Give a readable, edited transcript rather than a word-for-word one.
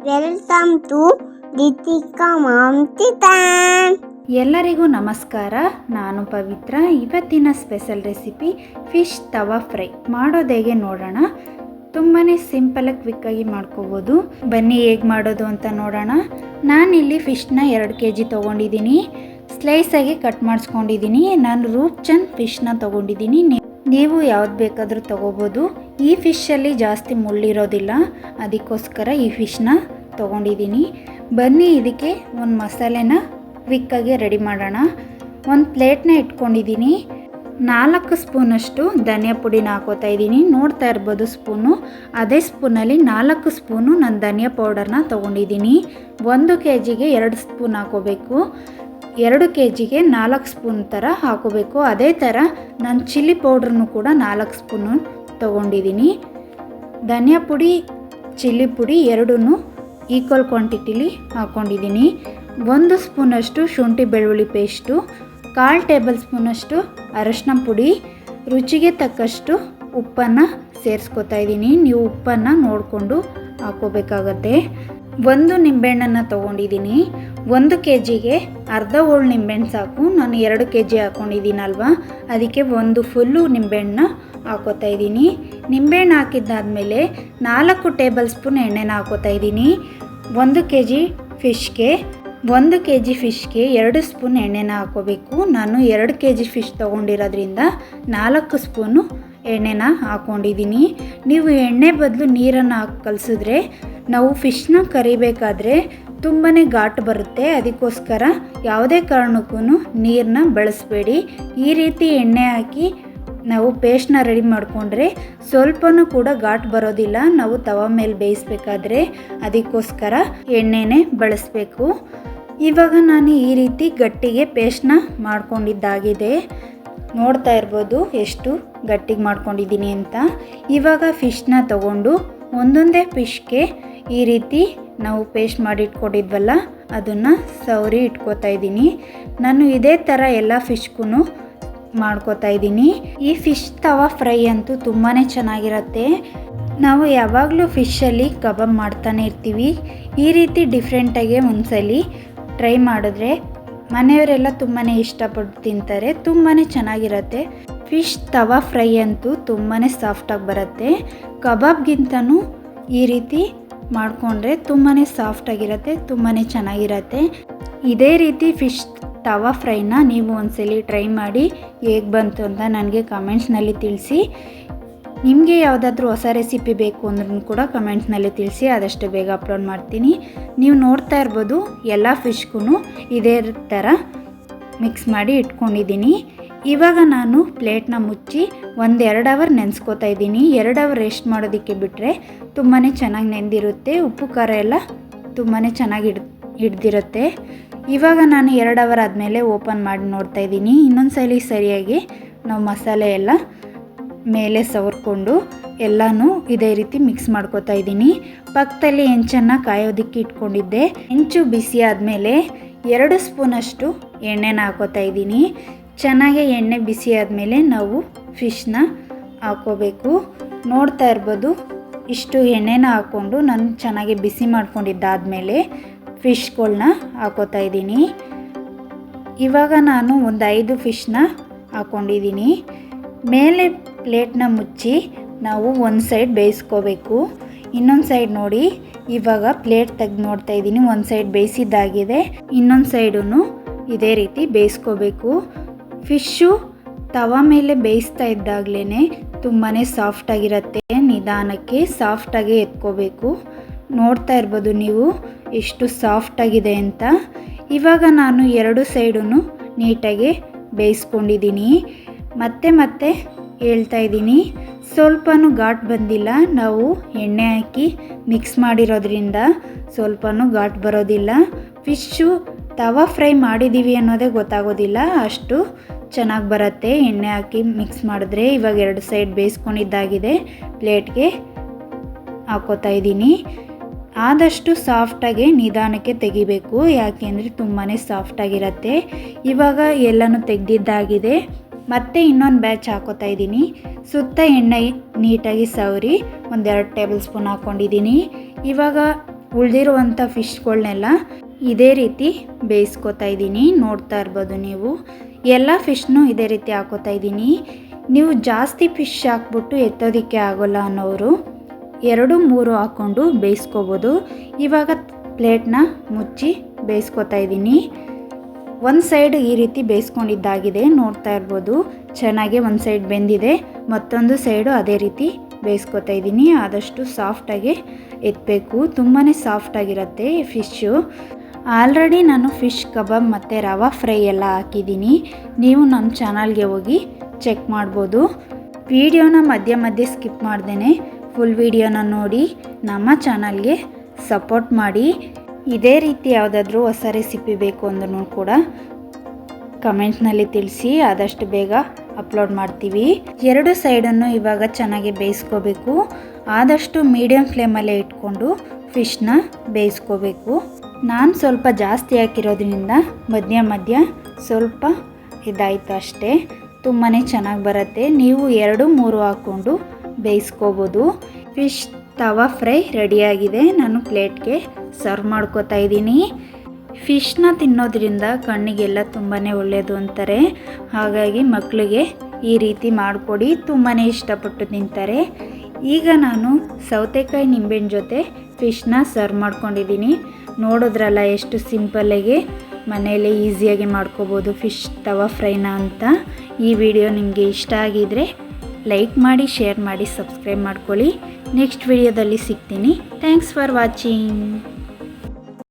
Welcome to Deepika mom kitchen. ಎಲ್ಲರಿಗೂ ನಮಸ್ಕಾರ. ನಾನು ಪವಿತ್ರ. ಇವತ್ತಿನ special recipe fish tawa fry. ಮಾಡೋದು ಹೇಗೆ ನೋಡೋಣ. ತುಂಬಾ ಸಿಂಪಲಾಗಿ ಕ್ವಿಕ್ಕಾಗಿ ಮಾಡ್ಕೋಬೋದು. ಬನ್ನಿ ಹೇಗೆ ಮಾಡೋದು ಅಂತ ನೋಡೋಣ. ನಾನಿಲ್ಲಿ ಫಿಶ್ನ 2 kg ತೊಗೊಂಡಿದ್ದೀನಿ. ಸ್ಲೈಸಾಗಿ ಕಟ್ ಮಾಡಿಸ್ಕೊಂಡಿದ್ದೀನಿ. ನಾನು ರೂಪ್ಚಂದ್ ಫಿಶ್ನ ತೊಗೊಂಡಿದ್ದೀನಿ. ನೀವು ಯಾವ್ದು ಬೇಕಾದರೂ ತೊಗೋಬೋದು. ಈ ಫಿಶಲ್ಲಿ ಜಾಸ್ತಿ ಮುಳ್ಳಿರೋದಿಲ್ಲ, ಅದಕ್ಕೋಸ್ಕರ ಈ ಫಿಶ್ನ ತೊಗೊಂಡಿದ್ದೀನಿ. ಬನ್ನಿ ಇದಕ್ಕೆ ಒಂದು ಮಸಾಲೆನ ಕ್ವಿಕ್ಕಾಗಿ ರೆಡಿ ಮಾಡೋಣ. ಒಂದು ಪ್ಲೇಟ್ನ ಇಟ್ಕೊಂಡಿದ್ದೀನಿ. 4 ಸ್ಪೂನಷ್ಟು ಧನಿಯಾ ಪುಡಿನ ಹಾಕೋತಾ ಇದ್ದೀನಿ. ನೋಡ್ತಾ ಇರ್ಬೋದು ಸ್ಪೂನು. ಅದೇ ಸ್ಪೂನಲ್ಲಿ 4 ಸ್ಪೂನು ನಾನು ಧನಿಯಾ ಪೌಡರ್ನ ತೊಗೊಂಡಿದ್ದೀನಿ. 1 kgಗೆ 2 ಸ್ಪೂನ್ ಹಾಕೋಬೇಕು. 2 kgಗೆ 4 ಸ್ಪೂನ್ ಥರ ಹಾಕೋಬೇಕು. ಅದೇ ಥರ ನಾನು ಚಿಲ್ಲಿ ಪೌಡ್ರನ್ನು ಕೂಡ 4 ಸ್ಪೂನು ತೊಗೊಂಡಿದ್ದೀನಿ. ಧನಿಯಾ ಪುಡಿ, ಚಿಲ್ಲಿ ಪುಡಿ ಎರಡೂ ಈಕ್ವಲ್ ಕ್ವಾಂಟಿಟಿಲಿ ಹಾಕ್ಕೊಂಡಿದ್ದೀನಿ. 1 ಸ್ಪೂನಷ್ಟು ಶುಂಠಿ ಬೆಳ್ಳುಳ್ಳಿ ಪೇಸ್ಟು, 1/4 ಟೇಬಲ್ ಸ್ಪೂನಷ್ಟು ಅರಶಿನ ಪುಡಿ, ರುಚಿಗೆ ತಕ್ಕಷ್ಟು ಉಪ್ಪನ್ನು ಸೇರಿಸ್ಕೊತಾ ಇದ್ದೀನಿ. ನೀವು ಉಪ್ಪನ್ನು ನೋಡಿಕೊಂಡು ಹಾಕೋಬೇಕಾಗತ್ತೆ. 1 ನಿಂಬೆಹಣ್ಣನ್ನು ತೊಗೊಂಡಿದ್ದೀನಿ. 1 kgಗೆ ಅರ್ಧ ಹೋಳು ನಿಂಬೆಹಣ್ಣು ಸಾಕು. ನಾನು 2 kg ಹಾಕ್ಕೊಂಡಿದ್ದೀನಲ್ವ, ಅದಕ್ಕೆ 1 ಫುಲ್ಲು ನಿಂಬೆಹಣ್ಣು ಹಾಕೋತಾ ಇದ್ದೀನಿ. ನಿಂಬೆಹಣ್ಣು ಹಾಕಿದ್ದಾದಮೇಲೆ 4 ಟೇಬಲ್ ಸ್ಪೂನ್ ಎಣ್ಣೆನ ಹಾಕೋತಾ ಇದ್ದೀನಿ. 1 kg ಫಿಶ್ಗೆ 2 ಸ್ಪೂನ್ ಎಣ್ಣೆನ ಹಾಕೋಬೇಕು. ನಾನು 2 kg ಫಿಶ್ ತೊಗೊಂಡಿರೋದ್ರಿಂದ 4 ಸ್ಪೂನು ಎಣ್ಣೆನ ಹಾಕ್ಕೊಂಡಿದ್ದೀನಿ. ನೀವು ಎಣ್ಣೆ ಬದಲು ನೀರನ್ನು ಹಾಕಿ ಕಲಸಿದ್ರೆ ನಾವು ಫಿಶ್ನ ಕರಿಬೇಕಾದ್ರೆ ತುಂಬಾ ಘಾಟ್ ಬರುತ್ತೆ. ಅದಕ್ಕೋಸ್ಕರ ಯಾವುದೇ ಕಾರಣಕ್ಕೂ ನೀರನ್ನ ಬಳಸಬೇಡಿ. ಈ ರೀತಿ ಎಣ್ಣೆ ಹಾಕಿ ನಾವು ಪೇಸ್ಟ್ನ ರೆಡಿ ಮಾಡಿಕೊಂಡ್ರೆ ಸ್ವಲ್ಪನೂ ಕೂಡ ಘಾಟ್ ಬರೋದಿಲ್ಲ. ನಾವು ತವ ಮೇಲೆ ಬೇಯಿಸ್ಬೇಕಾದ್ರೆ ಅದಕ್ಕೋಸ್ಕರ ಎಣ್ಣೆನೇ ಬಳಸಬೇಕು. ಇವಾಗ ನಾನು ಈ ರೀತಿ ಗಟ್ಟಿಗೆ ಪೇಸ್ಟ್ನ ಮಾಡ್ಕೊಂಡಿದ್ದಾಗಿದೆ. ನೋಡ್ತಾ ಇರ್ಬೋದು ಎಷ್ಟು ಗಟ್ಟಿಗೆ ಮಾಡ್ಕೊಂಡಿದ್ದೀನಿ ಅಂತ. ಇವಾಗ ಫಿಶ್ನ ತಗೊಂಡು ಒಂದೊಂದೇ ಫಿಶ್ಗೆ ಈ ರೀತಿ ನಾವು ಪೇಸ್ಟ್ ಮಾಡಿ ಇಟ್ಕೊಂಡಿದ್ವಲ್ಲ ಅದನ್ನು ಸವರಿ ಇಟ್ಕೋತಾ ಇದ್ದೀನಿ. ನಾನು ಇದೇ ಥರ ಎಲ್ಲ ಫಿಶ್ಗೂ ಮಾಡ್ಕೋತಾ ಇದ್ದೀನಿ. ಈ ಫಿಶ್ ತವಾ ಫ್ರೈ ಅಂತೂ ತುಂಬಾ ಚೆನ್ನಾಗಿರುತ್ತೆ. ನಾವು ಯಾವಾಗಲೂ ಫಿಶಲ್ಲಿ ಕಬಾಬ್ ಮಾಡ್ತಾನೆ ಇರ್ತೀವಿ. ಈ ರೀತಿ ಡಿಫ್ರೆಂಟಾಗಿ ಒಂದ್ಸಲಿ ಟ್ರೈ ಮಾಡಿದ್ರೆ ಮನೆಯವರೆಲ್ಲ ತುಂಬಾ ಇಷ್ಟಪಟ್ಟು ತಿಂತಾರೆ. ತುಂಬಾ ಚೆನ್ನಾಗಿರುತ್ತೆ. ಫಿಶ್ ತವಾ ಫ್ರೈ ಅಂತೂ ತುಂಬಾ ಸಾಫ್ಟಾಗಿ ಬರುತ್ತೆ. ಕಬಾಬ್ಗಿಂತನೂ ಈ ರೀತಿ ಮಾಡಿಕೊಂಡ್ರೆ ತುಂಬಾ ಸಾಫ್ಟಾಗಿರುತ್ತೆ, ತುಂಬಾ ಚೆನ್ನಾಗಿರುತ್ತೆ. ಇದೇ ರೀತಿ ಫಿಶ್ ತವಾ ಫ್ರೈನ ನೀವು ಒಂದ್ಸಲಿ ಟ್ರೈ ಮಾಡಿ ಹೇಗೆ ಬಂತು ಅಂತ ನನಗೆ ಕಮೆಂಟ್ಸ್ನಲ್ಲಿ ತಿಳಿಸಿ. ನಿಮಗೆ ಯಾವುದಾದ್ರೂ ಹೊಸ ರೆಸಿಪಿ ಬೇಕು ಅಂದ್ರೂ ಕೂಡ ಕಮೆಂಟ್ಸ್ನಲ್ಲಿ ತಿಳಿಸಿ. ಆದಷ್ಟು ಬೇಗ ಅಪ್ಲೋಡ್ ಮಾಡ್ತೀನಿ. ನೀವು ನೋಡ್ತಾ ಇರ್ಬೋದು ಎಲ್ಲ ಫಿಶ್ಗೂ ಇದೇ ಥರ ಮಿಕ್ಸ್ ಮಾಡಿ ಇಟ್ಕೊಂಡಿದ್ದೀನಿ. ಇವಾಗ ನಾನು ಪ್ಲೇಟ್ನ ಮುಚ್ಚಿ 1-2 ಅವರ್ ನೆನೆಸ್ಕೋತಾ ಇದ್ದೀನಿ. 2 ಅವರ್ ರೆಸ್ಟ್ ಮಾಡೋದಕ್ಕೆ ಬಿಟ್ಟರೆ ತುಂಬಾ ಚೆನ್ನಾಗಿ ನೆಂದಿರುತ್ತೆ. ಉಪ್ಪು ಖಾರ ಎಲ್ಲ ತುಂಬಾ ಚೆನ್ನಾಗಿ ಹಿಡ್ದಿರುತ್ತೆ. ಇವಾಗ ನಾನು 2 ಅವರ್ ಆದಮೇಲೆ ಓಪನ್ ಮಾಡಿ ನೋಡ್ತಾ ಇದ್ದೀನಿ. ಇನ್ನೊಂದು ಸರಿಯಾಗಿ ನಾವು ಮಸಾಲೆ ಎಲ್ಲ ಮೇಲೆ ಸವರ್ಕೊಂಡು ಎಲ್ಲನೂ ಇದೇ ರೀತಿ ಮಿಕ್ಸ್ ಮಾಡ್ಕೋತಾ ಇದ್ದೀನಿ. ಪಕ್ಕದಲ್ಲಿ ಹೆಂಚನ್ನು ಕಾಯೋದಕ್ಕೆ ಇಟ್ಕೊಂಡಿದ್ದೆ. ಹೆಂಚು ಬಿಸಿ ಆದಮೇಲೆ 2 ಸ್ಪೂನಷ್ಟು ಎಣ್ಣೆನ ಹಾಕೋತಾ ಇದ್ದೀನಿ. ಚೆನ್ನಾಗಿ ಎಣ್ಣೆ ಬಿಸಿ ಆದಮೇಲೆ ನಾವು ಫಿಶ್ನ ಹಾಕೋಬೇಕು. ನೋಡ್ತಾ ಇರ್ಬೋದು ಇಷ್ಟು ಎಣ್ಣೆನ ಹಾಕ್ಕೊಂಡು ನಾನು ಚೆನ್ನಾಗಿ ಬಿಸಿ ಮಾಡ್ಕೊಂಡಿದ್ದಾದಮೇಲೆ ಫಿಶ್ಗಳನ್ನ ಹಾಕೋತಾ ಇದ್ದೀನಿ. ಇವಾಗ ನಾನು ಒಂದು 5 ಫಿಶ್ನ ಹಾಕ್ಕೊಂಡಿದ್ದೀನಿ. ಮೇಲೆ ಪ್ಲೇಟ್ನ ಮುಚ್ಚಿ ನಾವು ಒಂದು ಸೈಡ್ ಬೇಯಿಸ್ಕೋಬೇಕು. ಇನ್ನೊಂದು ಸೈಡ್ ನೋಡಿ, ಇವಾಗ ಪ್ಲೇಟ್ ತೆಗೆದು ನೋಡ್ತಾ ಇದ್ದೀನಿ. ಒಂದು ಸೈಡ್ ಬೇಯಿಸಿದ್ದಾಗಿದೆ, ಇನ್ನೊಂದು ಸೈಡೂ ಇದೇ ರೀತಿ ಬೇಯಿಸ್ಕೋಬೇಕು. ಫಿಶ್ಶು ತವ ಮೇಲೆ ಬೇಯಿಸ್ತಾ ಇದ್ದಾಗಲೇ ತುಂಬಾ ಸಾಫ್ಟಾಗಿರುತ್ತೆ. ನಿಧಾನಕ್ಕೆ ಸಾಫ್ಟಾಗಿ ಎತ್ಕೋಬೇಕು. ನೋಡ್ತಾ ಇರ್ಬೋದು ನೀವು ಎಷ್ಟು ಸಾಫ್ಟಾಗಿದೆ ಅಂತ. ಇವಾಗ ನಾನು 2 ಸೈಡೂ ನೀಟಾಗಿ ಬೇಯಿಸ್ಕೊಂಡಿದ್ದೀನಿ. ಮತ್ತೆ ಹೇಳ್ತಾ ಇದ್ದೀನಿ, ಸ್ವಲ್ಪನೂ ಘಾಟ್ ಬಂದಿಲ್ಲ. ನಾವು ಎಣ್ಣೆ ಹಾಕಿ ಮಿಕ್ಸ್ ಮಾಡಿರೋದ್ರಿಂದ ಸ್ವಲ್ಪನೂ ಘಾಟ್ ಬರೋದಿಲ್ಲ. ಫಿಶ್ಶು ತವಾ ಫ್ರೈ ಮಾಡಿದ್ದೀವಿ ಅನ್ನೋದೇ ಗೊತ್ತಾಗೋದಿಲ್ಲ, ಅಷ್ಟು ಚೆನ್ನಾಗಿ ಬರುತ್ತೆ ಎಣ್ಣೆ ಹಾಕಿ ಮಿಕ್ಸ್ ಮಾಡಿದ್ರೆ. ಇವಾಗ 2 ಸೈಡ್ ಬೇಯಿಸ್ಕೊಂಡಿದ್ದಾಗಿದೆ. ಪ್ಲೇಟ್ಗೆ ಹಾಕೋತಾ ಇದ್ದೀನಿ. ಆದಷ್ಟು ಸಾಫ್ಟಾಗಿ ನಿಧಾನಕ್ಕೆ ತೆಗಿಬೇಕು, ಯಾಕೆಂದರೆ ತುಂಬಾ ಸಾಫ್ಟಾಗಿರುತ್ತೆ. ಇವಾಗ ಎಲ್ಲನೂ ತೆಗೆದಿದ್ದಾಗಿದೆ. ಮತ್ತೆ ಇನ್ನೊಂದು ಬ್ಯಾಚ್ ಹಾಕೋತಾ ಇದ್ದೀನಿ. ಸುತ್ತ ಎಣ್ಣೆ ನೀಟಾಗಿ ಸವರಿ 1-2 ಟೇಬಲ್ ಸ್ಪೂನ್ ಹಾಕ್ಕೊಂಡಿದ್ದೀನಿ. ಇವಾಗ ಉಳಿದಿರುವಂಥ ಫಿಶ್ಗಳನ್ನೆಲ್ಲ ಇದೇ ರೀತಿ ಬೇಯಿಸ್ಕೊತಾ ಇದ್ದೀನಿ. ನೋಡ್ತಾ ಇರ್ಬೋದು ನೀವು, ಎಲ್ಲ ಫಿಶ್ನೂ ಇದೇ ರೀತಿ ಹಾಕೋತಾ ಇದ್ದೀನಿ. ನೀವು ಜಾಸ್ತಿ ಫಿಶ್ ಹಾಕ್ಬಿಟ್ಟು ಎತ್ತೋದಕ್ಕೆ ಆಗೋಲ್ಲ ಅನ್ನೋರು 2-3 ಹಾಕ್ಕೊಂಡು ಬೇಯಿಸ್ಕೋಬೋದು. ಇವಾಗ ಪ್ಲೇಟ್ನ ಮುಚ್ಚಿ ಬೇಯಿಸ್ಕೊತಾ ಇದ್ದೀನಿ. ಒಂದು ಸೈಡ್ ಈ ರೀತಿ ಬೇಯಿಸ್ಕೊಂಡಿದ್ದಾಗಿದೆ, ನೋಡ್ತಾ ಇರ್ಬೋದು. ಚೆನ್ನಾಗಿ ಒಂದು ಸೈಡ್ ಬೆಂದಿದೆ, ಮತ್ತೊಂದು ಸೈಡು ಅದೇ ರೀತಿ ಬೇಯಿಸ್ಕೊತಾ ಇದ್ದೀನಿ. ಆದಷ್ಟು ಸಾಫ್ಟಾಗಿ ಎತ್ತಬೇಕು, ತುಂಬಾ ಸಾಫ್ಟಾಗಿರುತ್ತೆ ಫಿಶ್ಶು. ಆಲ್ರೆಡಿ ನಾನು ಫಿಶ್ ಕಬಾಬ್ ಮತ್ತು ರವಾ ಫ್ರೈ ಎಲ್ಲ ಹಾಕಿದ್ದೀನಿ. ನೀವು ನಮ್ಮ ಚಾನಲ್ಗೆ ಹೋಗಿ ಚೆಕ್ ಮಾಡ್ಬೋದು. ವಿಡಿಯೋನ ಮಧ್ಯೆ ಸ್ಕಿಪ್ ಮಾಡ್ದೇ ಫುಲ್ ವಿಡಿಯೋನ ನೋಡಿ ನಮ್ಮ ಚಾನಲ್ಗೆ ಸಪೋರ್ಟ್ ಮಾಡಿ. ಇದೇ ರೀತಿ ಯಾವುದಾದ್ರೂ ಹೊಸ ರೆಸಿಪಿ ಬೇಕು ಅಂದ್ರೂ ಕೂಡ ಕಮೆಂಟ್ನಲ್ಲಿ ತಿಳಿಸಿ, ಆದಷ್ಟು ಬೇಗ ಅಪ್ಲೋಡ್ ಮಾಡ್ತೀವಿ. 2 ಸೈಡನ್ನು ಇವಾಗ ಚೆನ್ನಾಗಿ ಬೇಯಿಸ್ಕೋಬೇಕು. ಆದಷ್ಟು ಮೀಡಿಯಮ್ ಫ್ಲೇಮಲ್ಲೇ ಇಟ್ಕೊಂಡು ಫಿಶ್ನ ಬೇಯಿಸ್ಕೋಬೇಕು. ನಾನು ಸ್ವಲ್ಪ ಜಾಸ್ತಿ ಹಾಕಿರೋದ್ರಿಂದ ಮಧ್ಯ ಸ್ವಲ್ಪ ಇದಾಯಿತು ಅಷ್ಟೇ. ತುಂಬಾ ಚೆನ್ನಾಗಿ ಬರುತ್ತೆ. ನೀವು 2-3 ಹಾಕ್ಕೊಂಡು ಬೇಯಿಸ್ಕೋಬೋದು. ಫಿಶ್ ತವಾ ಫ್ರೈ ರೆಡಿಯಾಗಿದೆ. ನಾನು ಪ್ಲೇಟ್ಗೆ ಸರ್ವ್ ಮಾಡ್ಕೋತಾ ಇದ್ದೀನಿ. ಫಿಶ್ನ ತಿನ್ನೋದ್ರಿಂದ ಕಣ್ಣಿಗೆಲ್ಲ ತುಂಬಾ ಒಳ್ಳೆಯದು ಅಂತಾರೆ. ಹಾಗಾಗಿ ಮಕ್ಕಳಿಗೆ ಈ ರೀತಿ ಮಾಡಿಕೊಡಿ, ತುಂಬಾ ಇಷ್ಟಪಟ್ಟು ತಿಂತಾರೆ. ಈಗ ನಾನು ಸೌತೆಕಾಯಿ ನಿಂಬೆಹಣ್ಣು ಜೊತೆ ಫಿಶ್ನ ಸರ್ವ್ ಮಾಡ್ಕೊಂಡಿದ್ದೀನಿ. ನೋಡಿದ್ರಲ್ಲ ಎಷ್ಟು ಸಿಂಪಲ್ಲಾಗಿ ಮನೆಯಲ್ಲೇ ಈಸಿಯಾಗಿ ಮಾಡ್ಕೋಬೋದು ಫಿಶ್ ತವಾ ಫ್ರೈನ ಅಂತ. ಈ ವಿಡಿಯೋ ನಿಮಗೆ ಇಷ್ಟ ಆಗಿದರೆ ಲೈಕ್ ಮಾಡಿ, ಶೇರ್ ಮಾಡಿ, ಸಬ್ಸ್ಕ್ರೈಬ್ ಮಾಡ್ಕೊಳ್ಳಿ. ನೆಕ್ಸ್ಟ್ ವಿಡಿಯೋದಲ್ಲಿ ಸಿಗ್ತೀನಿ. Thanks for watching.